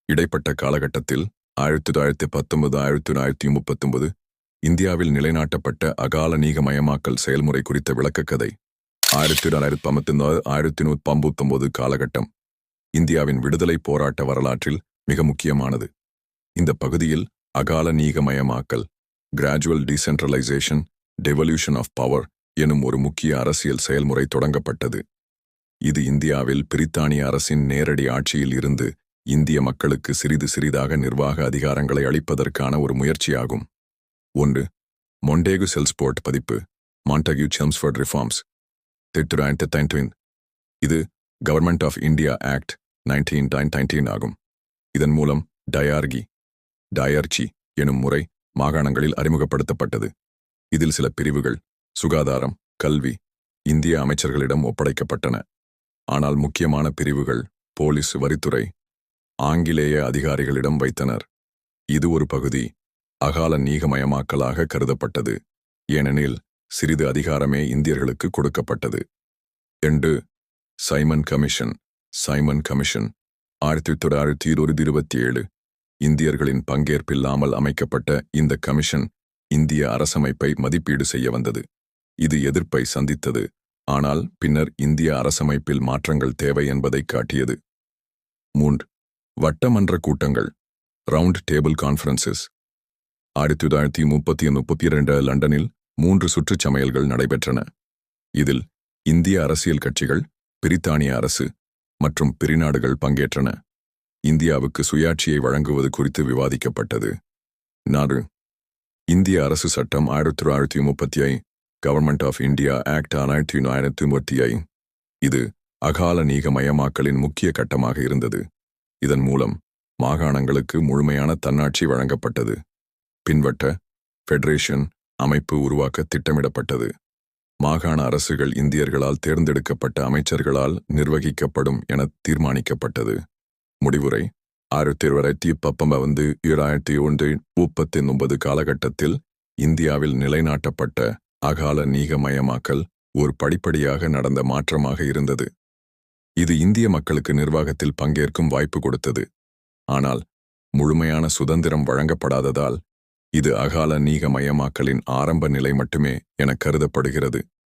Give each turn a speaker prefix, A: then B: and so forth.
A: இடைப்பட்ட காலகட்டத்தில் 1919-1939 இந்தியாவில் நிலைநாட்டப்பட்ட அகால நீகமயமாக்கல் செயல்முறை குறித்த விளக்கக்கதை. 1959-1959 காலகட்டம் இந்தியாவின் விடுதலை போராட்ட வரலாற்றில் மிக முக்கியமானது. இந்த பகுதியில் அகால நீகமயமாக்கல், gradual decentralisation, devolution of power எனும் ஒரு முக்கிய அரசியல் செயல்முறை தொடங்கப்பட்டது. இது இந்தியாவில் பிரித்தானிய அரசின் நேரடி ஆட்சியில் இருந்து இந்திய மக்களுக்கு சிறிது சிறிதாக நிர்வாக அதிகாரங்களை அளிப்பதற்கான ஒரு முயற்சியாகும். 1. மொண்டேகு செல்ஸ்போர்ட் பதிப்பு, மாண்டேகு செல்ம்ஸ்ஃபோர்ட் ரிஃபார்ம்ஸ், 1919. இது கவர்மெண்ட் ஆஃப் இந்தியா ஆக்ட் 1919 ஆகும். இதன் மூலம் டயார்ச்சி எனும் முறை மாகாணங்களில் அறிமுகப்படுத்தப்பட்டது. இதில் சில பிரிவுகள் சுகாதாரம், கல்வி, இந்திய அமைச்சர்களிடம் ஒப்படைக்கப்பட்டன. ஆனால் முக்கியமான பிரிவுகள் போலீஸ், வரித்துறை ஆங்கிலேய அதிகாரிகளிடம் வைத்தனர். இது ஒரு பகுதி அகால நீகமயமாக்கலாக கருதப்பட்டது, ஏனெனில் சிறிது அதிகாரமே இந்தியர்களுக்கு கொடுக்கப்பட்டது. 2. Simon commission 1927. இந்தியர்களின் பங்கேற்பில்லாமல் அமைக்கப்பட்ட இந்த கமிஷன் இந்திய அரசமைப்பை மதிப்பீடு செய்ய வந்தது. இது எதிர்ப்பை சந்தித்தது, ஆனால் பின்னர் இந்திய அரசமைப்பில் மாற்றங்கள் தேவை என்பதை காட்டியது. 3. வட்டமன்ற கூட்டங்கள், ரவுண்ட் டேபிள் கான்ஃபரன்சஸ். 1932 லண்டனில் 3 சுற்றுச் சமையல்கள் நடைபெற்றன. இதில் இந்திய அரசியல் கட்சிகள், பிரித்தானிய அரசு மற்றும் பிரிநாடுகள் பங்கேற்றன. இந்தியாவுக்கு சுயாட்சியை வழங்குவது குறித்து விவாதிக்கப்பட்டது. 4. இந்திய அரசு சட்டம் 1935, கவர்மெண்ட் ஆஃப் இந்தியா ஆக்ட் 1935. இது அகால நீகமயமாக்கலின் முக்கிய கட்டமாக இருந்தது. இதன் மூலம் மாகாணங்களுக்கு முழுமையான தன்னாட்சி வழங்கப்பட்டது. பின்வட்ட ஃபெடரேஷன் அமைப்பு உருவாக்க திட்டமிடப்பட்டது. மாகாண அரசுகள் இந்தியர்களால் தேர்ந்தெடுக்கப்பட்ட அமைச்சர்களால் நிர்வகிக்கப்படும் என தீர்மானிக்கப்பட்டது. முடிவுரை 1939 காலகட்டத்தில் இந்தியாவில் நிலைநாட்டப்பட்ட அகால நீகமயமாக்கல் ஒரு படிப்படியாக நடந்த மாற்றமாக இருந்தது. இது இந்திய மக்களுக்கு நிர்வாகத்தில் பங்கேற்கும் வாய்ப்பு கொடுத்தது. ஆனால் முழுமையான சுதந்திரம் வழங்கப்படாததால் இது அகால நீகமயமாக்கலின் ஆரம்ப நிலை மட்டுமே என கருதப்படுகிறது.